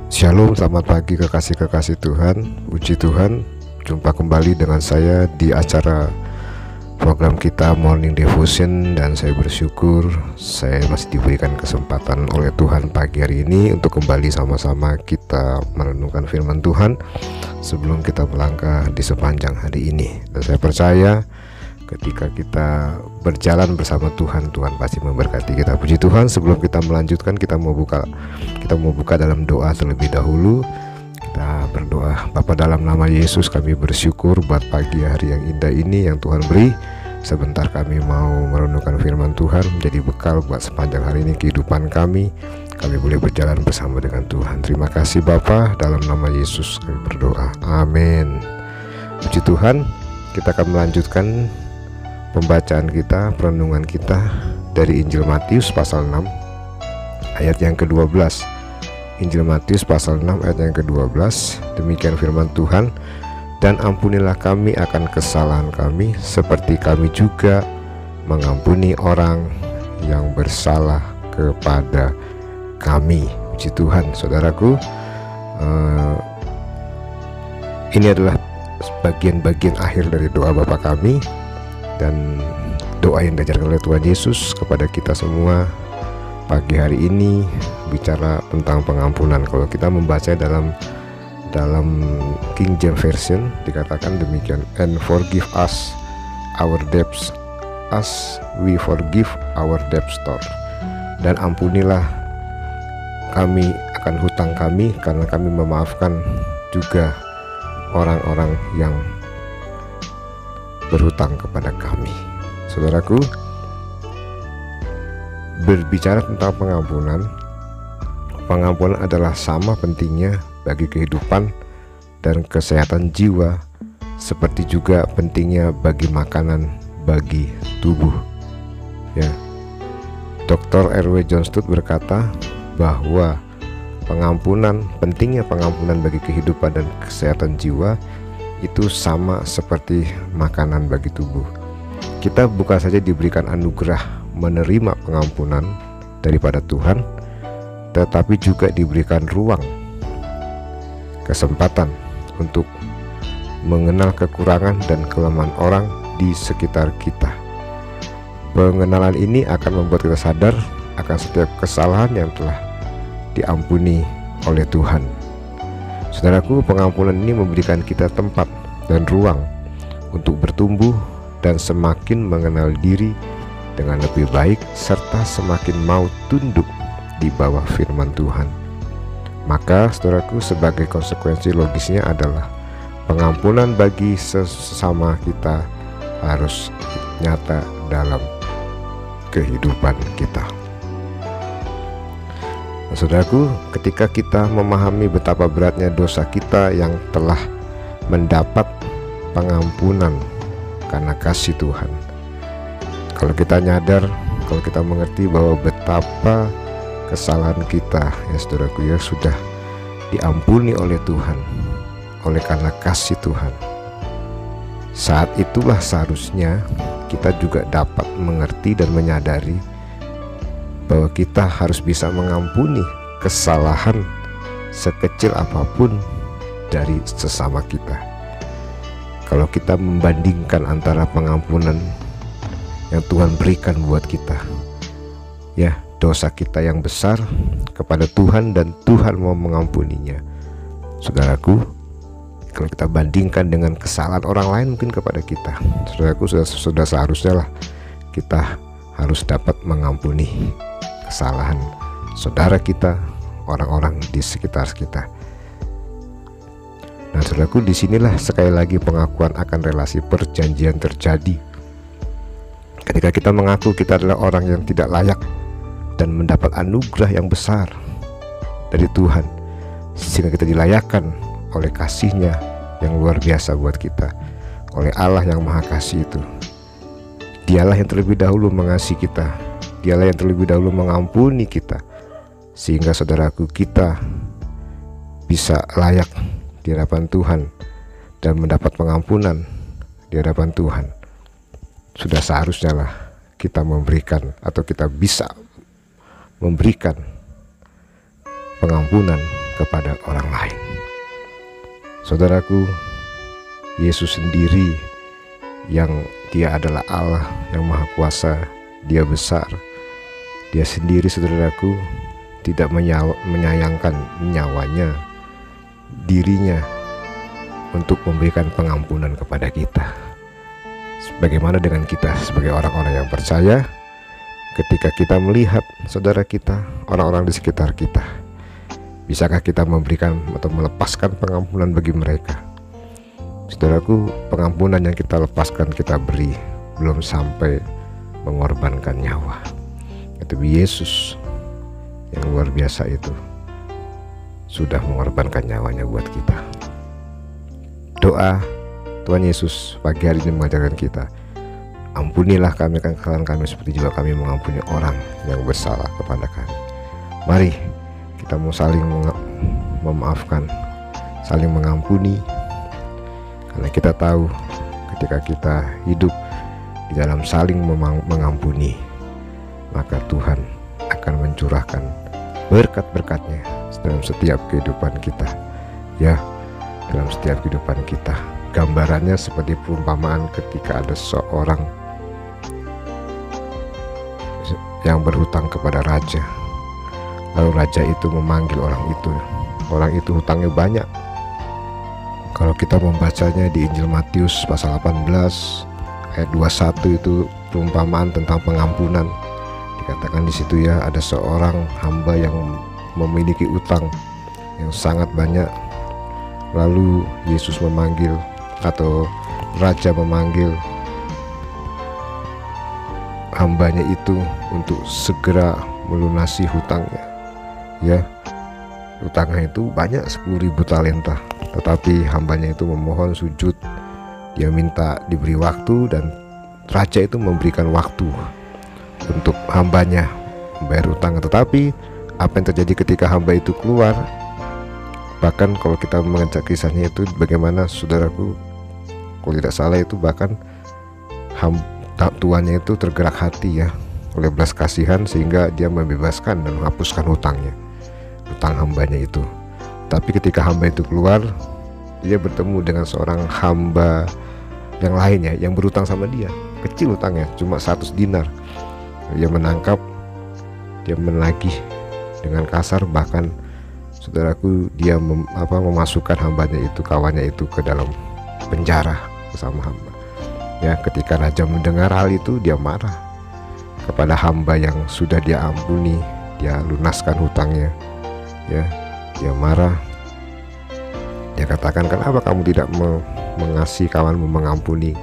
Shalom, selamat pagi kekasih-kekasih Tuhan. Puji Tuhan, jumpa kembali dengan saya di acara program kita Morning Devotion. Dan saya bersyukur saya masih diberikan kesempatan oleh Tuhan pagi hari ini untuk kembali sama-sama kita merenungkan firman Tuhan sebelum kita melangkah di sepanjang hari ini. Dan saya percaya ketika kita berjalan bersama Tuhan, Tuhan pasti memberkati kita. Puji Tuhan, sebelum kita melanjutkan, kita mau buka dalam doa terlebih dahulu. Kita berdoa. Bapa, dalam nama Yesus kami bersyukur buat pagi hari yang indah ini yang Tuhan beri. Sebentar kami mau merenungkan firman Tuhan menjadi bekal buat sepanjang hari ini kehidupan kami. Kami boleh berjalan bersama dengan Tuhan. Terima kasih Bapa, dalam nama Yesus kami berdoa. Amin. Puji Tuhan, kita akan melanjutkan pembacaan kita, perenungan kita dari Injil Matius pasal 6 ayat yang ke-12. Injil Matius pasal 6 ayat yang ke-12. Demikian firman Tuhan, dan ampunilah kami akan kesalahan kami seperti kami juga mengampuni orang yang bersalah kepada kami. Puji Tuhan. Saudaraku, ini adalah bagian-bagian akhir dari doa Bapa kami, dan doa yang diajarkan oleh Tuhan Yesus kepada kita semua pagi hari ini bicara tentang pengampunan. Kalau kita membaca dalam King James Version dikatakan demikian, and forgive us our debts as we forgive our debtors, dan ampunilah kami akan hutang kami karena kami memaafkan juga orang-orang yang berhutang kepada kami. Saudaraku, berbicara tentang pengampunan adalah sama pentingnya bagi kehidupan dan kesehatan jiwa, seperti juga pentingnya bagi makanan bagi tubuh. Ya, Dr. R.W. John Stott berkata bahwa pentingnya pengampunan bagi kehidupan dan kesehatan jiwa itu sama seperti makanan bagi tubuh. Kita bukan saja diberikan anugerah menerima pengampunan daripada Tuhan, tetapi juga diberikan ruang, kesempatan untuk mengenal kekurangan dan kelemahan orang di sekitar kita. Pengenalan ini akan membuat kita sadar akan setiap kesalahan yang telah diampuni oleh Tuhan. Saudaraku, pengampunan ini memberikan kita tempat dan ruang untuk bertumbuh dan semakin mengenal diri dengan lebih baik, serta semakin mau tunduk di bawah firman Tuhan. Maka saudaraku, sebagai konsekuensi logisnya adalah pengampunan bagi sesama kita harus nyata dalam kehidupan kita. Saudaraku, ketika kita memahami betapa beratnya dosa kita yang telah mendapat pengampunan karena kasih Tuhan, kalau kita nyadar, kalau kita mengerti bahwa betapa kesalahan kita, ya saudaraku, ya sudah diampuni oleh Tuhan oleh karena kasih Tuhan, saat itulah seharusnya kita juga dapat mengerti dan menyadari bahwa kita harus bisa mengampuni kesalahan sekecil apapun dari sesama kita. Kalau kita membandingkan antara pengampunan yang Tuhan berikan buat kita, ya, dosa kita yang besar kepada Tuhan dan Tuhan mau mengampuninya, saudaraku, kalau kita bandingkan dengan kesalahan orang lain mungkin kepada kita, saudaraku, sudah seharusnya lah kita harus dapat mengampuni kesalahan saudara kita, orang-orang di sekitar kita. Nah, saudaraku, disinilah sekali lagi pengakuan akan relasi perjanjian terjadi. Ketika kita mengaku kita adalah orang yang tidak layak dan mendapat anugerah yang besar dari Tuhan, sehingga kita dilayakkan oleh kasih-Nya yang luar biasa buat kita, oleh Allah yang Maha Kasih itu. Dialah yang terlebih dahulu mengasihi kita, Dialah yang terlebih dahulu mengampuni kita, sehingga saudaraku, kita bisa layak di hadapan Tuhan dan mendapat pengampunan di hadapan Tuhan. Sudah seharusnya lah kita memberikan, atau kita bisa memberikan pengampunan kepada orang lain. Saudaraku, Yesus sendiri yang dia adalah Allah yang Maha Kuasa, dia besar. Dia sendiri, saudaraku, tidak menyayangkan nyawanya, dirinya, untuk memberikan pengampunan kepada kita. Bagaimana dengan kita sebagai orang-orang yang percaya? Ketika kita melihat saudara kita, orang-orang di sekitar kita, bisakah kita memberikan atau melepaskan pengampunan bagi mereka? Saudaraku, pengampunan yang kita lepaskan, kita beri, belum sampai mengorbankan nyawa. Itu Yesus yang luar biasa itu sudah mengorbankan nyawanya buat kita. Doa Tuhan Yesus pagi hari ini mengajarkan kita, ampunilah kami kesalahan kami seperti juga kami mengampuni orang yang bersalah kepada kami. Mari kita mau saling memaafkan, saling mengampuni, karena kita tahu ketika kita hidup di dalam saling mengampuni, maka Tuhan akan mencurahkan berkat-berkatnya dalam setiap kehidupan kita, ya, dalam setiap kehidupan kita. Gambarannya seperti perumpamaan ketika ada seorang yang berhutang kepada raja. Lalu raja itu memanggil orang itu. Orang itu hutangnya banyak. Kalau kita membacanya di Injil Matius pasal 18 ayat 21, itu perumpamaan tentang pengampunan. Dikatakan di situ, ya, ada seorang hamba yang memiliki utang yang sangat banyak. Lalu Yesus memanggil, atau raja memanggil hambanya itu untuk segera melunasi hutangnya. Ya, hutangnya itu banyak 10.000 talenta. Tetapi hambanya itu memohon sujud, dia minta diberi waktu, dan raja itu memberikan waktu untuk hambanya membayar hutang. Tetapi apa yang terjadi ketika hamba itu keluar? Bahkan kalau kita mengecek kisahnya itu, bagaimana saudaraku, kalau tidak salah itu bahkan tuannya itu tergerak hati, ya, oleh belas kasihan, sehingga dia membebaskan dan menghapuskan hutang hambanya itu. Tapi ketika hamba itu keluar, dia bertemu dengan seorang hamba yang lainnya yang berhutang sama dia, kecil hutangnya cuma 100 dinar. Dia menangkap, dia menagih dengan kasar, bahkan saudaraku, dia memasukkan hambanya itu, kawannya itu, ke dalam penjara bersama hamba. Ya, ketika raja mendengar hal itu, dia marah kepada hamba yang sudah dia ampuni, dia lunaskan hutangnya. Ya, dia marah. Dia katakan, kenapa kamu tidak mengasihi kawanmu, mengampuni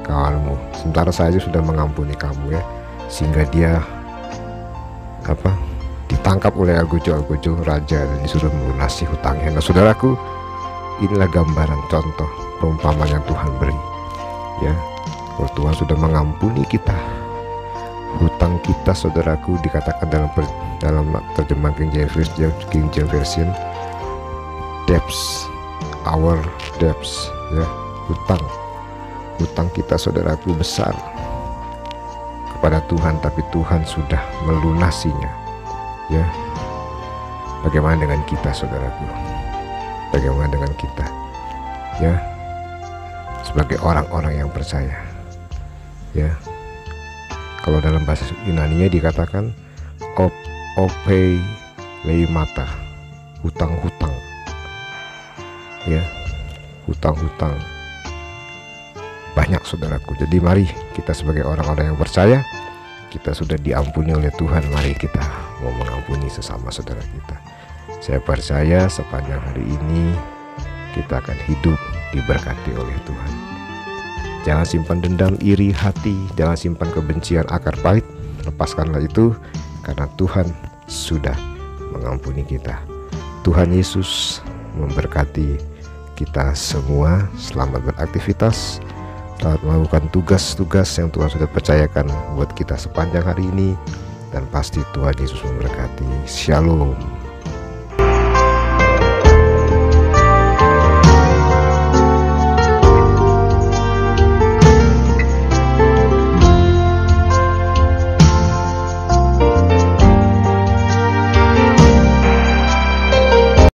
kawanmu, sementara saya sudah mengampuni kamu, ya. Sehingga dia ditangkap oleh algojo raja dan disuruh melunasi hutangnya. Nah, saudaraku, inilah gambaran contoh perumpamaan yang Tuhan beri, ya. Kalau Tuhan sudah mengampuni kita, hutang kita, saudaraku, dikatakan dalam terjemahan King James Version, debts, our debts, ya, hutang kita, saudaraku, besar kepada Tuhan, tapi Tuhan sudah melunasinya. Ya, bagaimana dengan kita, saudaraku? Bagaimana dengan kita, ya, sebagai orang-orang yang percaya? Ya, kalau dalam bahasa Yunani-nya dikatakan opei leimata, hutang-hutang, ya, hutang-hutang banyak, saudaraku. Jadi mari kita sebagai orang-orang yang percaya, kita sudah diampuni oleh Tuhan, mari kita mau mengampuni sesama saudara kita. Saya percaya sepanjang hari ini kita akan hidup diberkati oleh Tuhan. Jangan simpan dendam, iri hati, jangan simpan kebencian, akar pahit. Lepaskanlah itu, karena Tuhan sudah mengampuni kita. Tuhan Yesus memberkati kita semua. Selamat beraktivitas, selamat melakukan tugas-tugas yang Tuhan sudah percayakan buat kita sepanjang hari ini, dan pasti Tuhan Yesus memberkati. Shalom.